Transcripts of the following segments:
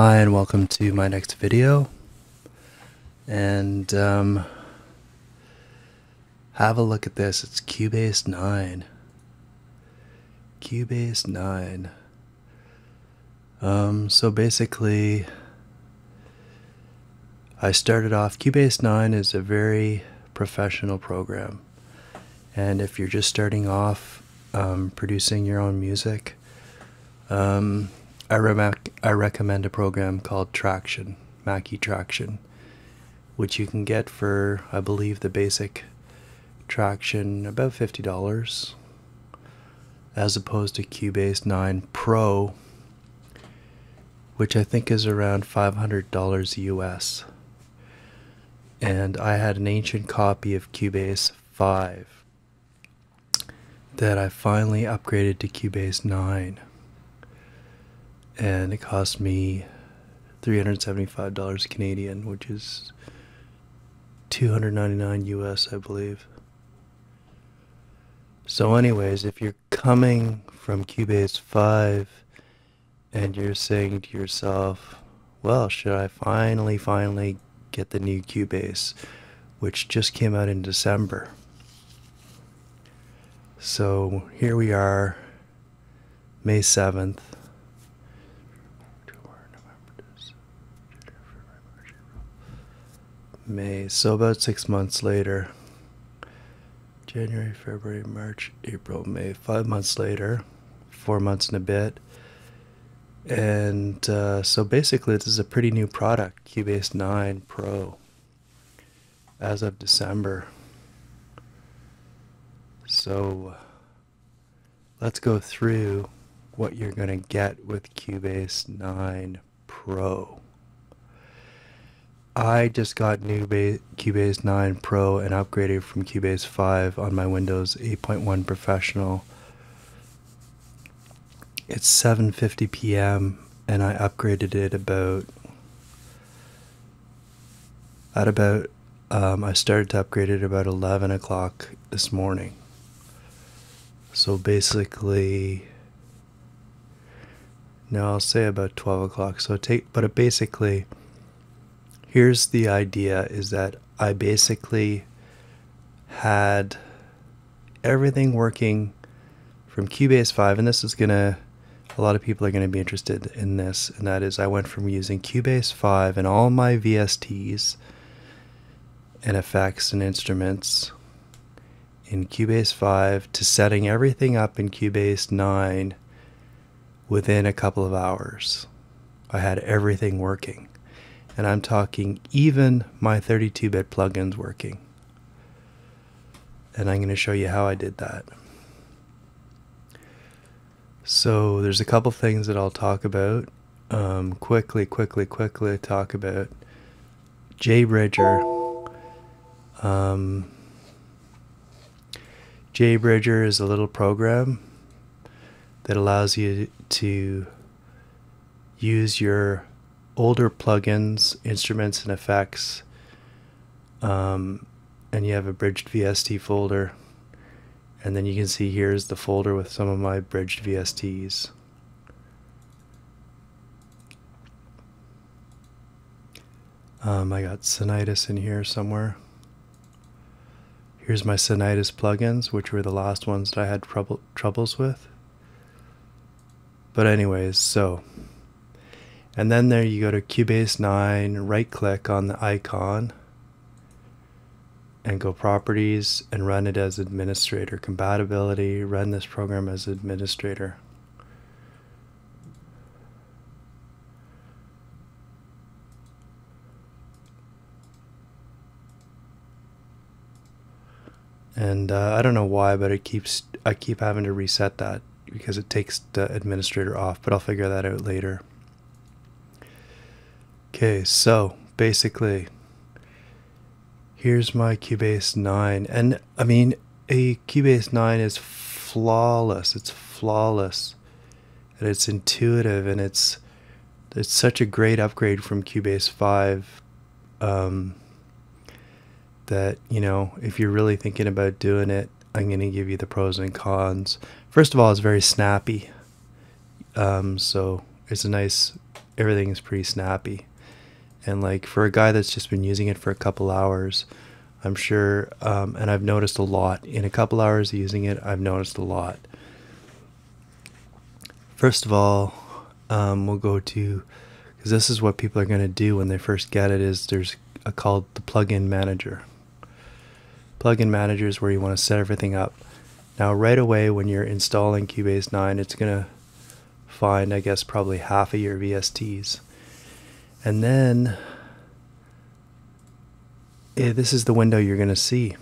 Hi and welcome to my next video, and have a look at this. It's Cubase 9. Cubase 9. So basically I started off, Cubase 9 is a very professional program, and if you're just starting off producing your own music, I recommend a program called Traction, Mackie Traction, which you can get for, I believe, the basic Traction about $50, as opposed to Cubase 9 Pro, which I think is around $500 US. And I had an ancient copy of Cubase 5 that I finally upgraded to Cubase 9. And it cost me $375 Canadian, which is $299 US, I believe. So anyways, if you're coming from Cubase 5 and you're saying to yourself, well, should I finally get the new Cubase, which just came out in December. So here we are, May 7th. May, so about 6 months later. January, February, March, April, May, 5 months later, 4 months and a bit. And so basically this is a pretty new product, Cubase 9 Pro, as of December. So let's go through what you're going to get with Cubase 9 Pro. I just got new Cubase 9 Pro and upgraded from Cubase 5 on my Windows 8.1 Professional. It's 7:50 p.m. and I upgraded it I started to upgrade it about 11 o'clock this morning. So basically, no, I'll say about 12 o'clock. So basically, here's the idea, is that I basically had everything working from Cubase 5, and this is gonna, a lot of people are gonna be interested in this, and that is I went from using Cubase 5 and all my VSTs and effects and instruments in Cubase 5 to setting everything up in Cubase 9 within a couple of hours. I had everything working. And I'm talking even my 32-bit plugins working. And I'm going to show you how I did that. So there's a couple things that I'll talk about. Quickly talk about JBridger. JBridger is a little program that allows you to use your older plugins, instruments, and effects, and you have a bridged VST folder, and then you can see here's the folder with some of my bridged VSTs. I got Sonitis in here somewhere. Here's my Sonitis plugins, which were the last ones that I had troubles with. But anyways, so, and then there you go to Cubase 9, right click on the icon and go properties and run it as administrator. Compatibility, run this program as administrator. And I don't know why, but I keep having to reset that because it takes the administrator off, but I'll figure that out later. Okay, so basically, here's my Cubase 9, and I mean, a Cubase 9 is flawless. It's flawless, and it's intuitive, and it's such a great upgrade from Cubase 5 that, you know, if you're really thinking about doing it, I'm going to give you the pros and cons. First of all, it's very snappy, so it's a nice everything is pretty snappy. And like for a guy that's just been using it for a couple hours, I'm sure, and I've noticed a lot. In a couple hours using it, I've noticed a lot. First of all, we'll go to, because this is what people are going to do when they first get it, is there's called the plugin manager. Plugin manager is where you want to set everything up. Now right away when you're installing Cubase 9, it's going to find, I guess, probably half of your VSTs. And then this is the window you're going to see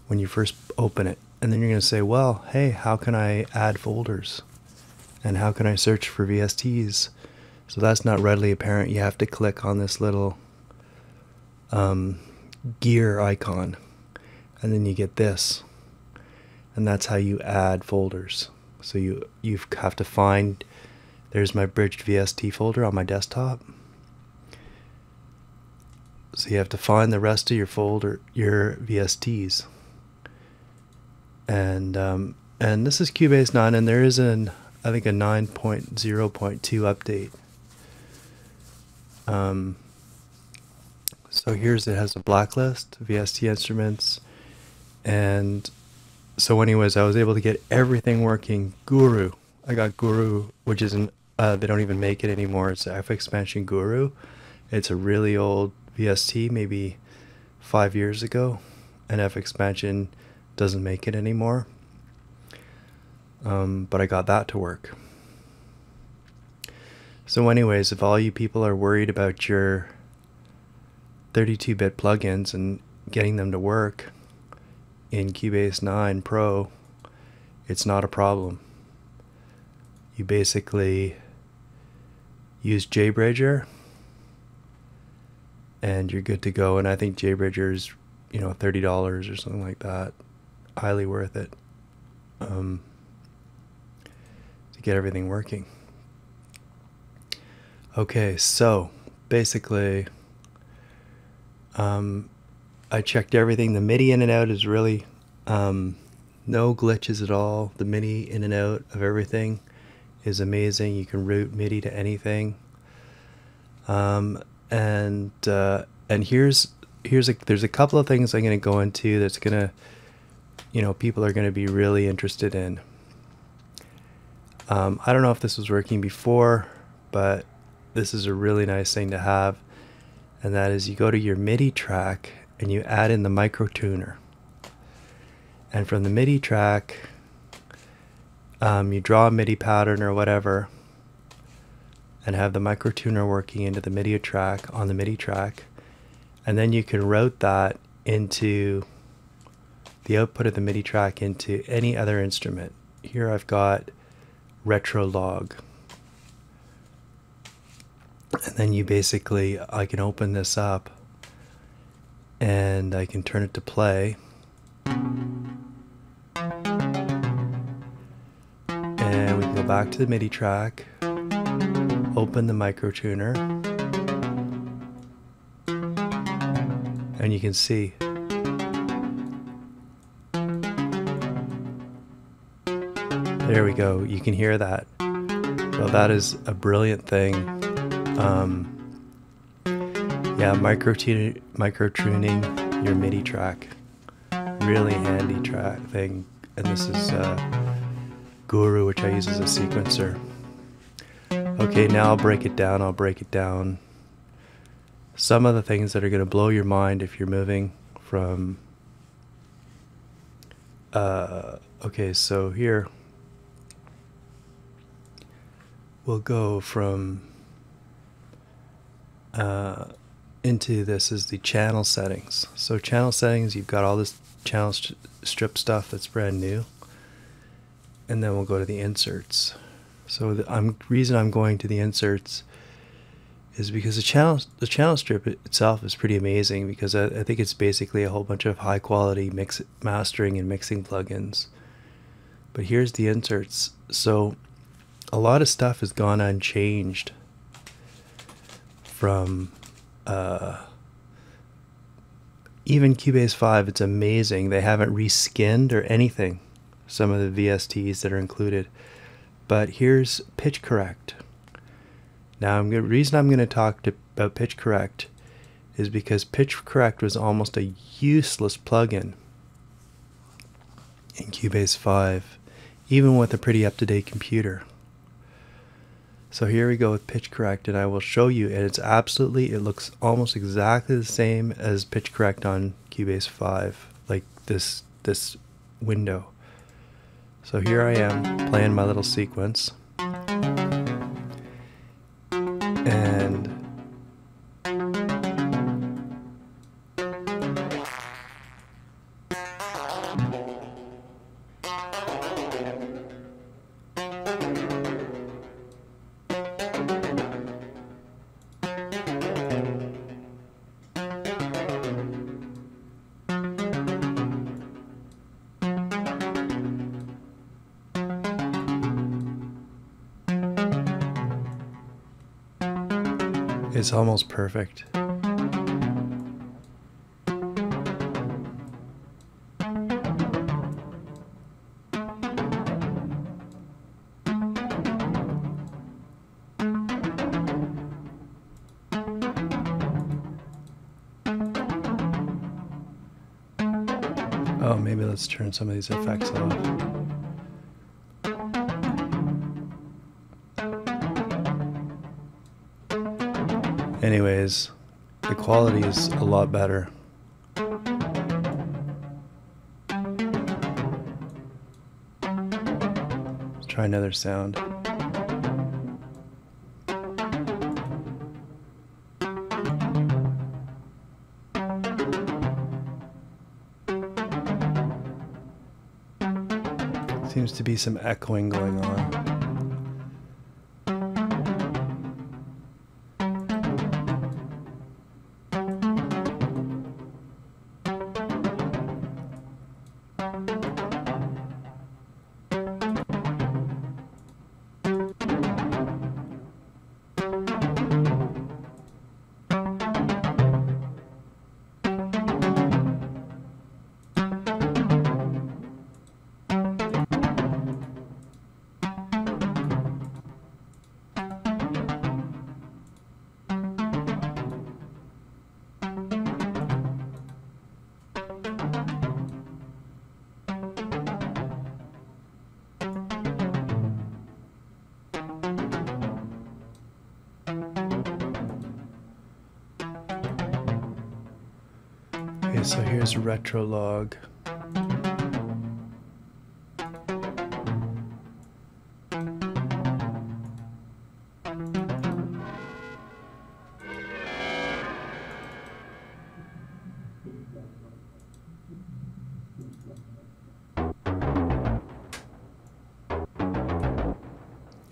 when you first open it. And then you're going to say, well, hey, how can I add folders? And how can I search for VSTs? So that's not readily apparent. You have to click on this little gear icon. And then you get this. And that's how you add folders. So you have to find, there's my bridged VST folder on my desktop. So you have to find the rest of your folder, your VSTs. And this is Cubase 9, and there is I think a 9.0.2 update. So it has a blacklist, VST instruments, and so anyways, I was able to get everything working. Guru. I got Guru, which isn't, they don't even make it anymore. It's F Expansion Guru. It's a really old VST, maybe 5 years ago, and F Expansion doesn't make it anymore. But I got that to work. So anyways, if all you people are worried about your 32-bit plugins and getting them to work in Cubase 9 Pro, it's not a problem. You basically use JBridger and you're good to go. And I think JBridger is, $30 or something like that. Highly worth it to get everything working. Okay, so basically I checked everything. The MIDI in and out is really no glitches at all. The MIDI in and out of everything is amazing. You can route MIDI to anything. And there's a couple of things I'm going to go into that's going to, people are going to be really interested in. I don't know if this was working before, but this is a really nice thing to have. And that is, you go to your MIDI track and you add in the microtuner. And from the MIDI track, you draw a MIDI pattern or whatever and have the microtuner working into the MIDI track on the MIDI track. And then you can route that into the output of the MIDI track into any other instrument. Here I've got retro log. And then I can open this up and I can turn it to play. And we can go back to the MIDI track, open the microtuner, and you can see. There we go, you can hear that. So that is a brilliant thing. Yeah, microtuning your MIDI track. Really handy track thing. And this is Guru, which I use as a sequencer. Okay, now I'll break it down. Some of the things that are going to blow your mind if you're moving from... okay, so here we'll go from... into this is the channel settings. So channel settings, you've got all this channel strip stuff that's brand new. And then we'll go to the inserts. So the reason I'm going to the inserts is because the channel strip itself is pretty amazing, because I think it's basically a whole bunch of high quality mastering and mixing plugins. But here's the inserts. So a lot of stuff has gone unchanged from even Cubase 5. It's amazing. They haven't reskinned or anything, some of the VSTs that are included. But here's pitch correct. Now, the reason I'm going to talk about pitch correct is because pitch correct was almost a useless plugin in Cubase 5, even with a pretty up-to-date computer. So here we go with pitch correct, and I will show you, and it looks almost exactly the same as pitch correct on Cubase 5, like this window. So here I am playing my little sequence, and it's almost perfect. Oh, maybe let's turn some of these effects off. Anyways, the quality is a lot better. Let's try another sound. Seems to be some echoing going on. Okay, so here's retro log.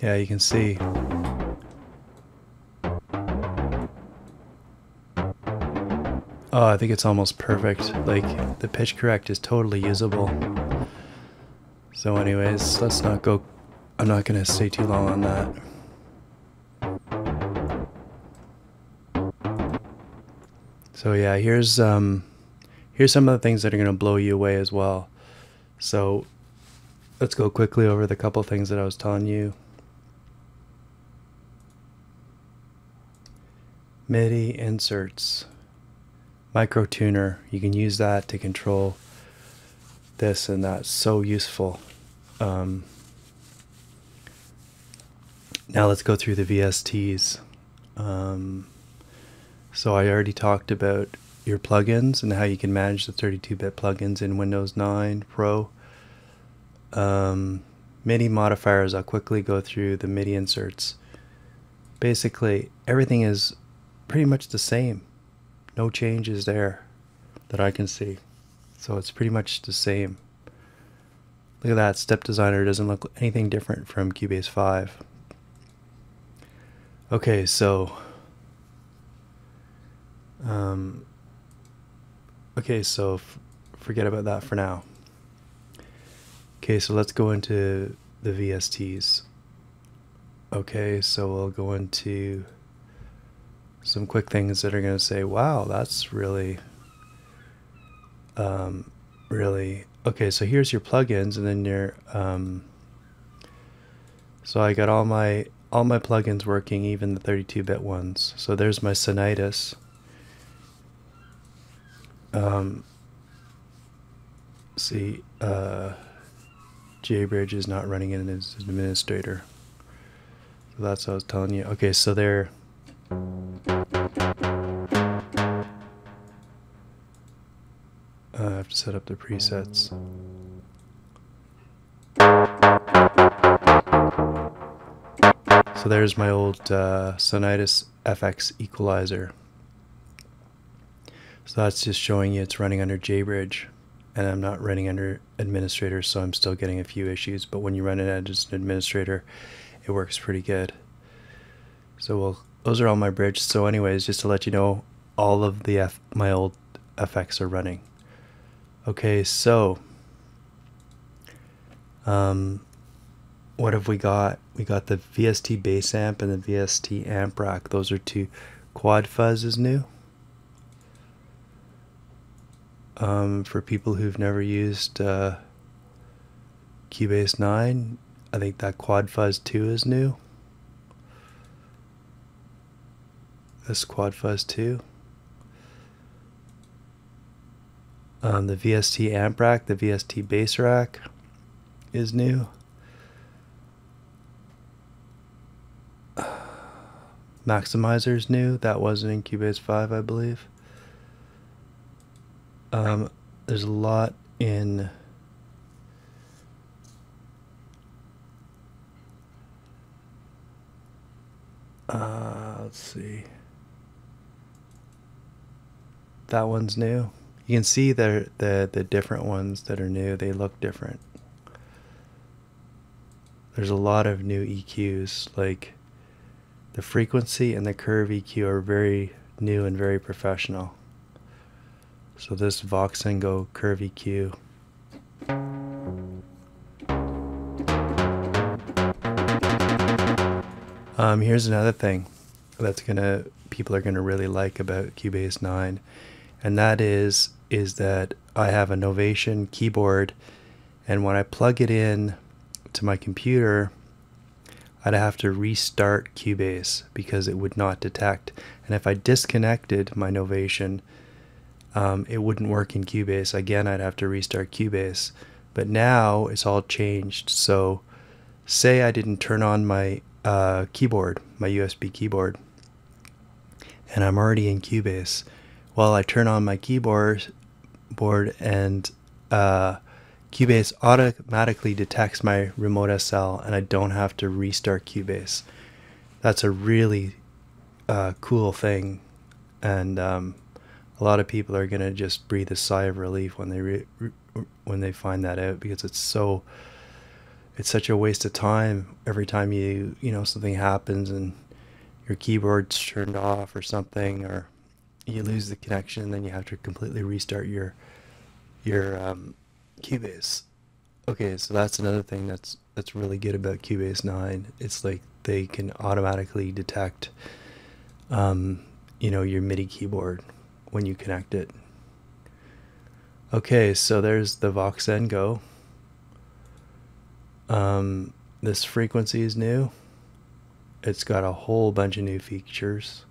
Yeah, you can see. Oh, I think it's almost perfect. Like, the pitch correct is totally usable. So anyways, let's not go, I'm not going to stay too long on that. So yeah, here's some of the things that are going to blow you away as well. So let's go quickly over the couple things that I was telling you. MIDI inserts. Micro tuner, you can use that to control this and that. So useful. Now let's go through the VSTs. So I already talked about your plugins and how you can manage the 32-bit plugins in Windows 9 Pro. MIDI modifiers, I'll quickly go through the MIDI inserts. Basically, everything is pretty much the same. No changes there that I can see. So it's pretty much the same. Look at that, Step Designer doesn't look anything different from Cubase 5. Okay, so forget about that for now. Okay, so let's go into the VSTs. Okay, so we'll go into some quick things that are going to say, wow, that's really okay. So here's your plugins, and then your so I got all my all my plugins working, even the 32-bit ones. So there's my Sonitis. See, JBridge is not running it as administrator. So that's what I was telling you. Okay, so there. I have to set up the presets. So there's my old Sonitis FX equalizer. So that's just showing you it's running under JBridge, and I'm not running under administrator, so I'm still getting a few issues. But when you run it as an administrator, it works pretty good. So those are all my bridges. So anyways, just to let you know, all of the my old FX are running. Okay, so what have we got? We got the VST bass amp and the VST amp rack. Those are two. Quad fuzz is new. For people who've never used Cubase 9, I think that Quad Fuzz 2 is new. This Quad Fuzz 2. The VST amp rack, the VST bass rack is new. Maximizer's new. That wasn't in Cubase 5, I believe. There's a lot in let's see. That one's new. You can see the different ones that are new. They look different. There's a lot of new EQs, like the frequency and the curve EQ are very new and very professional. So this Vox and Go curve EQ. Here's another thing that's people are gonna really like about Cubase 9, and that is that I have a Novation keyboard, and when I plug it in to my computer, I'd have to restart Cubase because it would not detect. And if I disconnected my Novation, it wouldn't work in Cubase. Again, I'd have to restart Cubase. But now it's all changed. So say I didn't turn on my keyboard, my USB keyboard, and I'm already in Cubase. Well, I turn on my keyboard and Cubase automatically detects my remote SL, and I don't have to restart Cubase. That's a really cool thing, and a lot of people are gonna just breathe a sigh of relief when they find that out, because it's such a waste of time every time you know something happens and your keyboard's turned off or something, or you lose the connection, and then you have to completely restart your Cubase. Okay, so that's another thing that's really good about Cubase 9. It's like they can automatically detect you know, your MIDI keyboard when you connect it. Okay, so there's the Vox and Go. This frequency is new. It's got a whole bunch of new features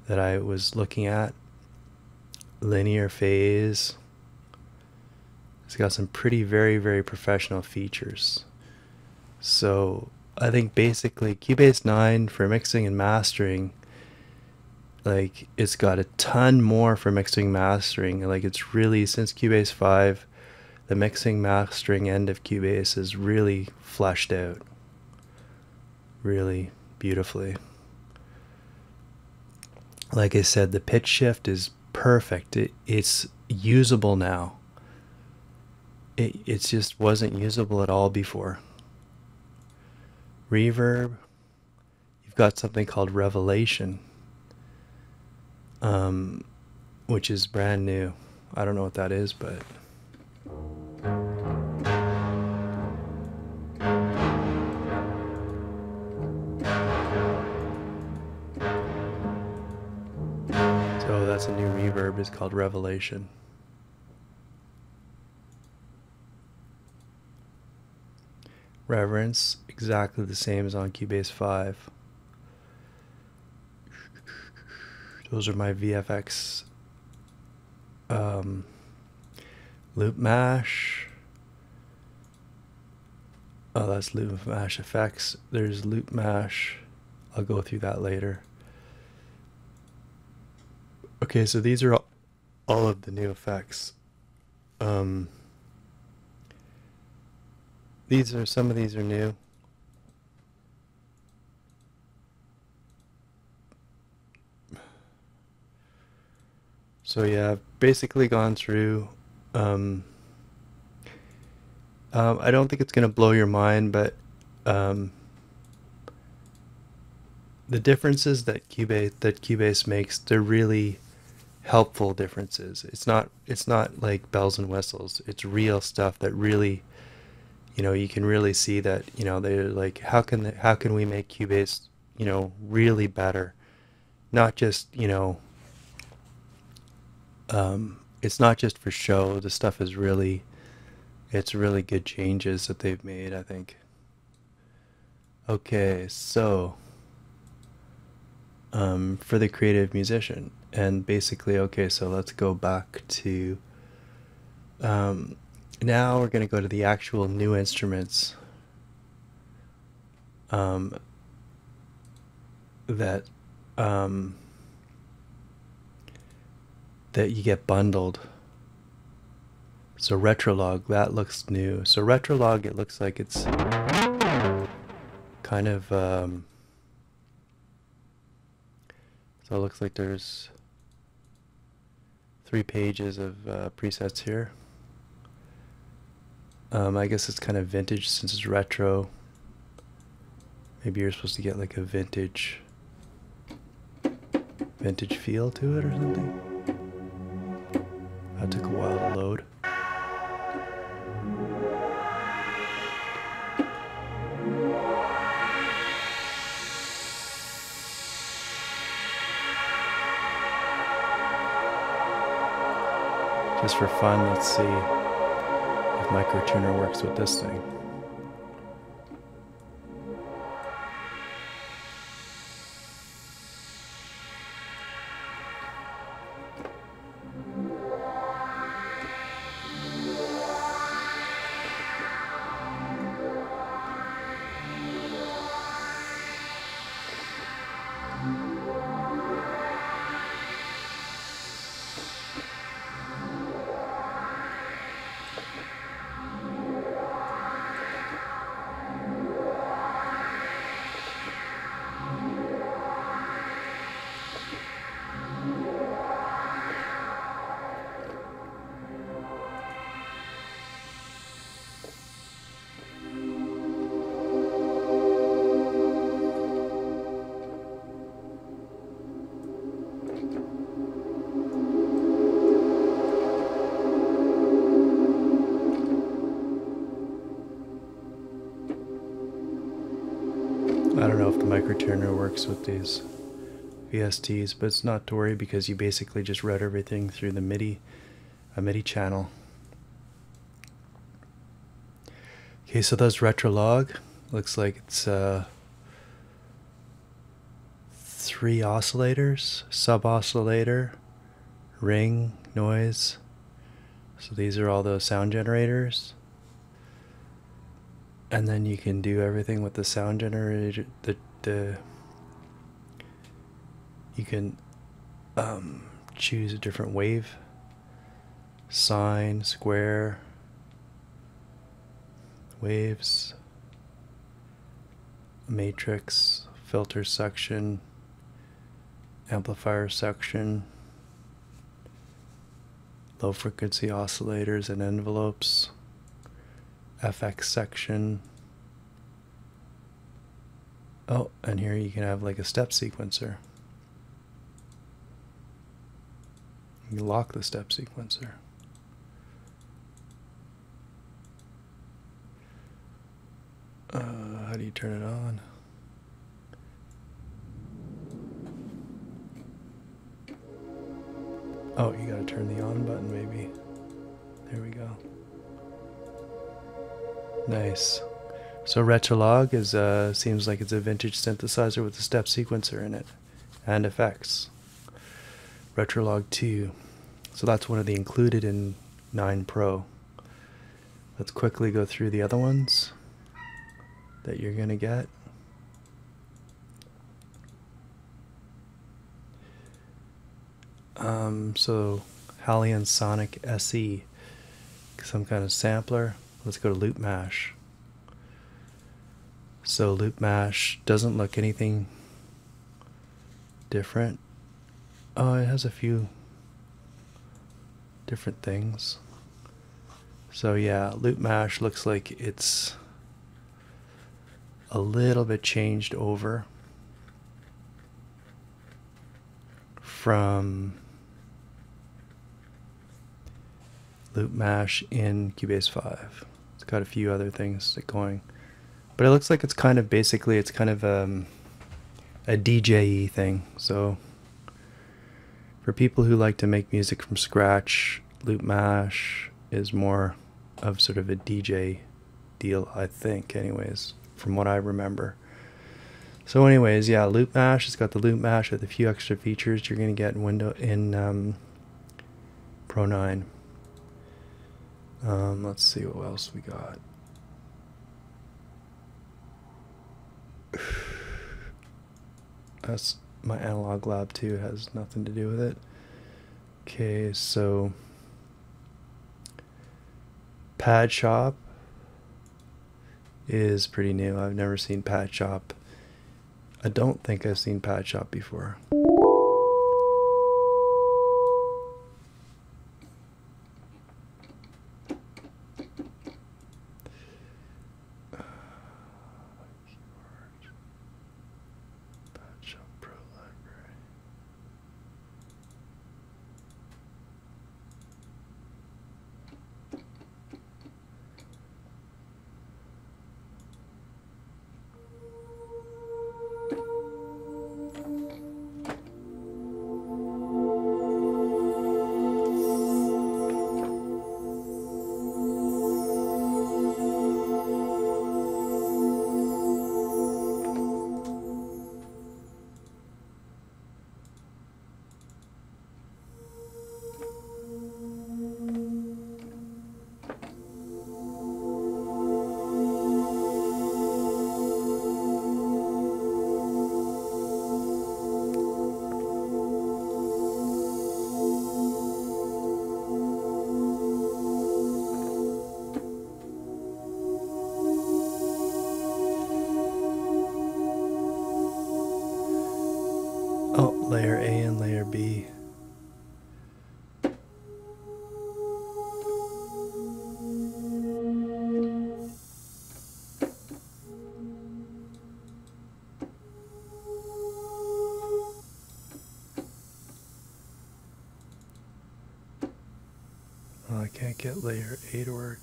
that I was looking at. Linear phase. It's got some very, very professional features. So I think basically Cubase 9 for mixing and mastering, like, it's got a ton more for mixing and mastering. Like, it's really, since Cubase 5, the mixing mastering end of Cubase is really fleshed out really beautifully. Like I said, the pitch shift is perfect. It's usable now. It just wasn't usable at all before. Reverb, you've got something called Revelation, which is brand new. I don't know what that is, but so that's a new reverb. It's called Revelation. reference, exactly the same as on Cubase 5. Those are my VFX loop mash. Oh, that's loop mash effects. There's loop mash. I'll go through that later. Okay, so these are all of the new effects. Some of these are new. So yeah, I've basically gone through. I don't think it's gonna blow your mind, but the differences that Cubase makes, they're really helpful differences. It's not like bells and whistles. It's real stuff that really, you can really see that, they're like, how can we make Cubase, really better? Not just, it's not just for show. The stuff is really, it's really good changes that they've made, I think. Okay, so for the creative musician, and basically, okay, so let's go back to now we're going to go to the actual new instruments that that you get bundled. So Retrolog, that looks new. So Retrolog, it looks like it's kind of so it looks like there's 3 pages of presets here. I guess it's kind of vintage since it's retro. Maybe you're supposed to get like a vintage feel to it or something. That took a while to load. Just for fun, let's see if microtuner works with this thing. I don't know if the microtuner works with these VSTs, but it's not to worry because you basically just route everything through the a MIDI channel. Okay, so that's Retrolog. Looks like it's 3 oscillators, sub-oscillator, ring, noise. So these are all those sound generators. And then you can do everything with the sound generator. You can choose a different wave, sine, square, waves, matrix, filter section, amplifier section, low frequency oscillators and envelopes, FX section. Oh, and here you can have like a step sequencer. You can lock the step sequencer. How do you turn it on? Oh, you gotta turn the on button maybe. There we go. Nice. So Retrolog is seems like it's a vintage synthesizer with a step sequencer in it and effects. Retrolog 2. So that's one of the included in 9 Pro. Let's quickly go through the other ones that you're going to get. So Halion Sonic SE, some kind of sampler. Let's go to Loop Mash. So Loop Mash doesn't look anything different. Oh, it has a few different things. So yeah, Loop Mash looks like it's a little bit changed over from Loop Mash in Cubase 5. It's got a few other things going. But it looks like it's kind of basically, it's kind of a DJ-y thing. So for people who like to make music from scratch, Loop Mash is more of sort of a DJ deal, I think, anyways, from what I remember. So anyways, yeah, Loop Mash, it's got the Loop Mash with a few extra features you're going to get in Pro 9. Let's see what else we got. That's my Analog Lab 2, it has nothing to do with it. Okay, so Pad Shop is pretty new. I've never seen Pad Shop. I don't think I've seen Pad Shop before. Oh, layer A and layer B. Oh, I can't get layer A to work.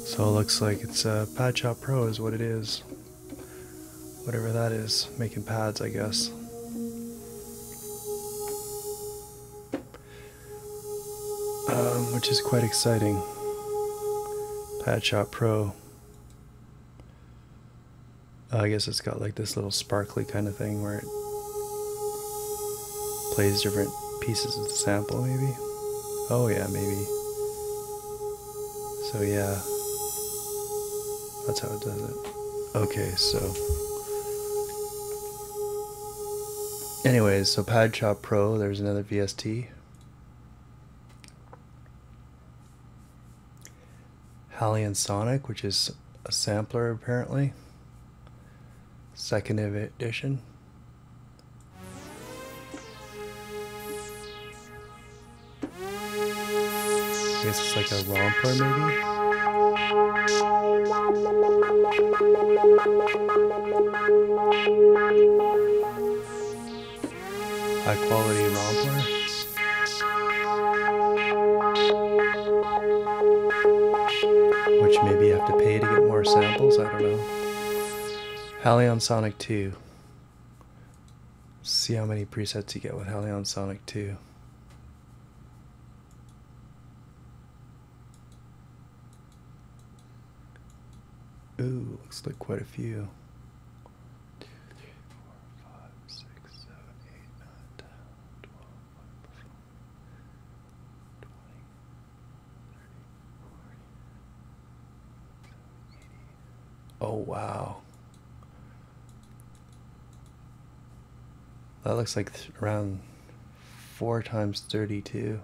So it looks like it's Pad Shop Pro is what it is. Whatever that is, making pads, I guess. Which is quite exciting. Pad Shop Pro. I guess it's got like this little sparkly kind of thing where it plays different pieces of the sample, maybe. Oh yeah, maybe. So yeah, that's how it does it. Okay, so anyways, so Pad Shop Pro, there's another VST. Halion Sonic, which is a sampler apparently. Second edition. I guess it's like a romper maybe. High quality romper. Which maybe you have to pay to get more samples, I don't know. Halion Sonic 2. See how many presets you get with Halion Sonic 2. Ooh, looks like quite a few. 2, 3, 4, 5, 6, 7, 8, 9, 10, 12, 20, 30, 40, 80. Oh, wow. That looks like around 4 times 32.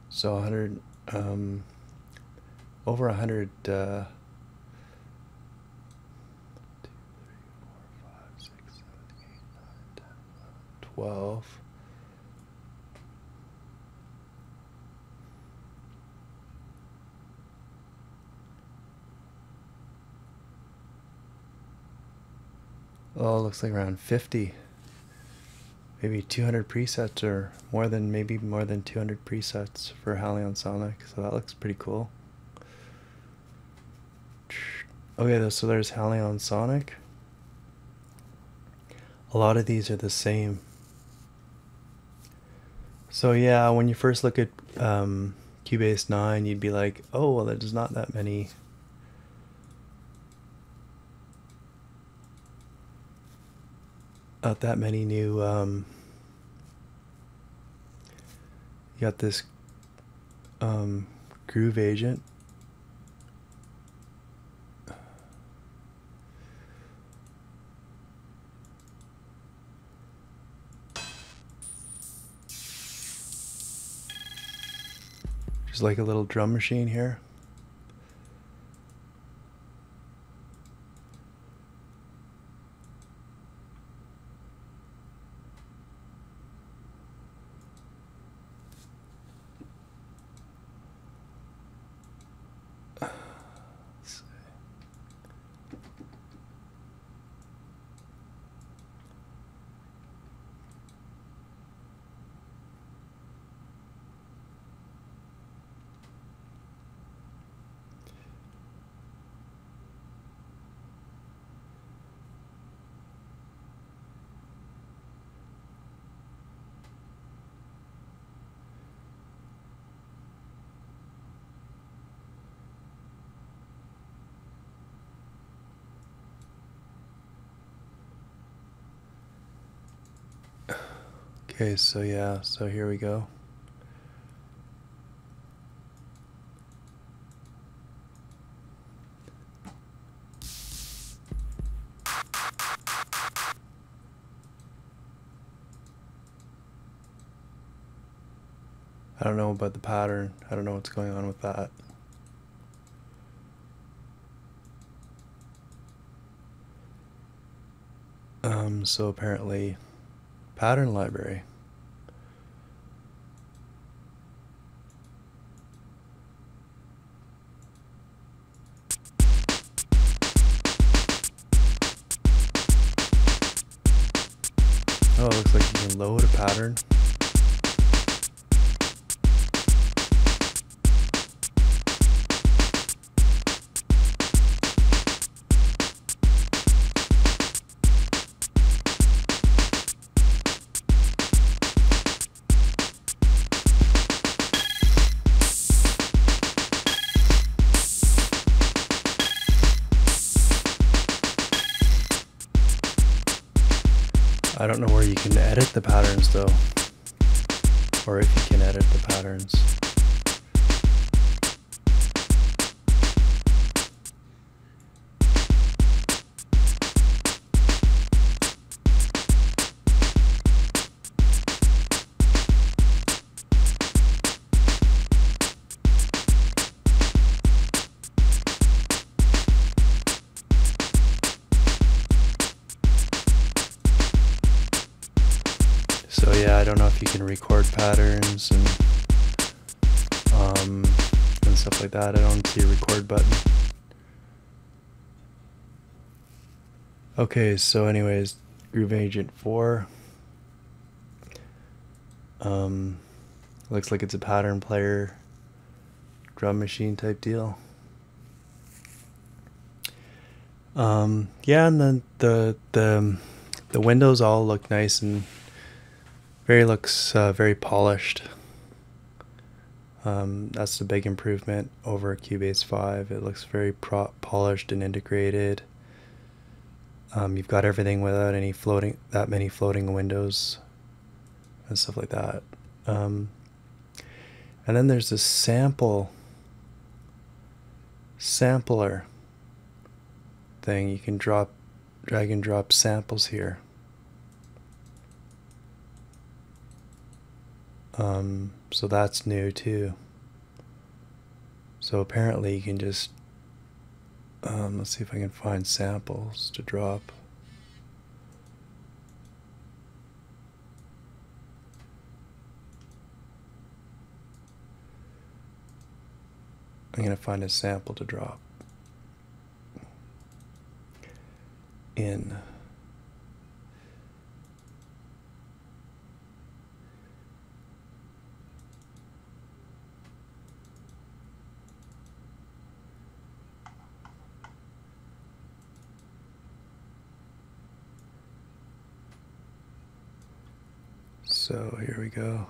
So 100, over 100, 2, 3, 4, 5, 6, 7, 8, 9, 10, 11, 12. Oh, it looks like around 50. Maybe 200 presets, or maybe more than 200 presets for Halion Sonic. So that looks pretty cool. Okay, so there's Halion Sonic. A lot of these are the same. So yeah, when you first look at Cubase 9, you'd be like, oh, well, there's not that many. Not that many new. You got this Groove Agent. Just like a little drum machine here. Okay, so yeah, so here we go. I don't know about the pattern. I don't know what's going on with that. So apparently, pattern library. Oh, it looks like you can load a pattern. I don't know where you can edit the patterns though, or if you can edit the patterns. So yeah, I don't know if you can record patterns and stuff like that. I don't see a record button. Okay, so anyways, Groove Agent 4. Looks like it's a pattern player, drum machine type deal. Yeah, and then the windows all look nice and very polished. That's the big improvement over Cubase 5. It looks very polished and integrated. You've got everything without that many floating windows and stuff like that. And then there's this sampler thing. You can drag and drop samples here. So that's new too. So apparently you can just let's see if I can find samples to drop. I'm going to find a sample to drop in. So here we go.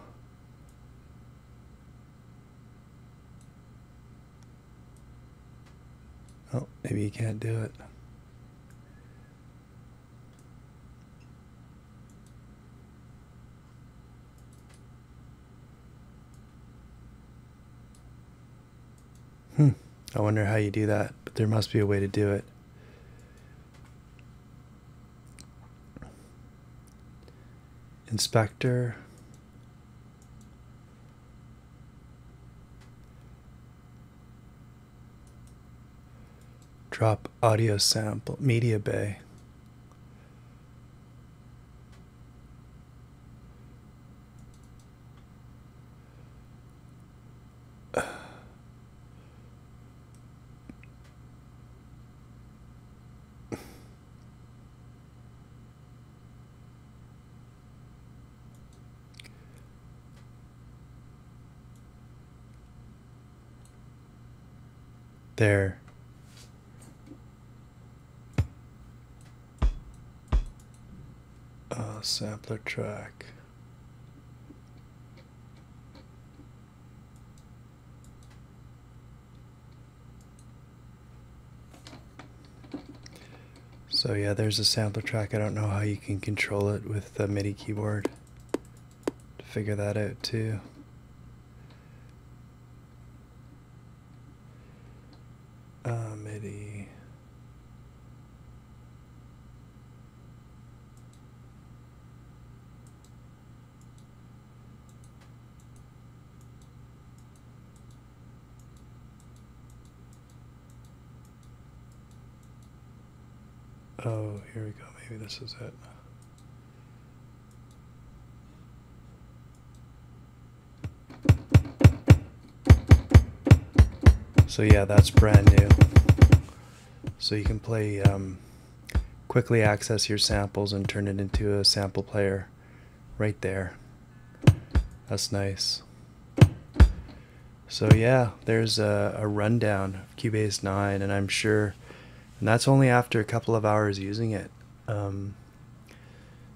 Oh, maybe you can't do it. I wonder how you do that, but there must be a way to do it. Inspector. Drop audio sample, media bay. There. Sampler track. So yeah, there's a sampler track. I don't know how you can control it with the MIDI keyboard. To figure that out too. MIDI. Oh, here we go. Maybe this is it. So yeah, that's brand new. So you can play, quickly access your samples and turn it into a sample player right there. That's nice. So yeah, there's a rundown of Cubase 9, and I'm sure, and that's only after a couple of hours using it.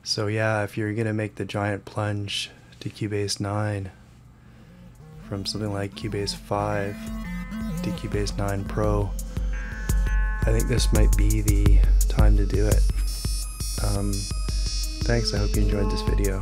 So yeah, if you're gonna make the giant plunge to Cubase 9 from something like Cubase 5 to Cubase 9 Pro, I think this might be the time to do it. Thanks, I hope you enjoyed this video.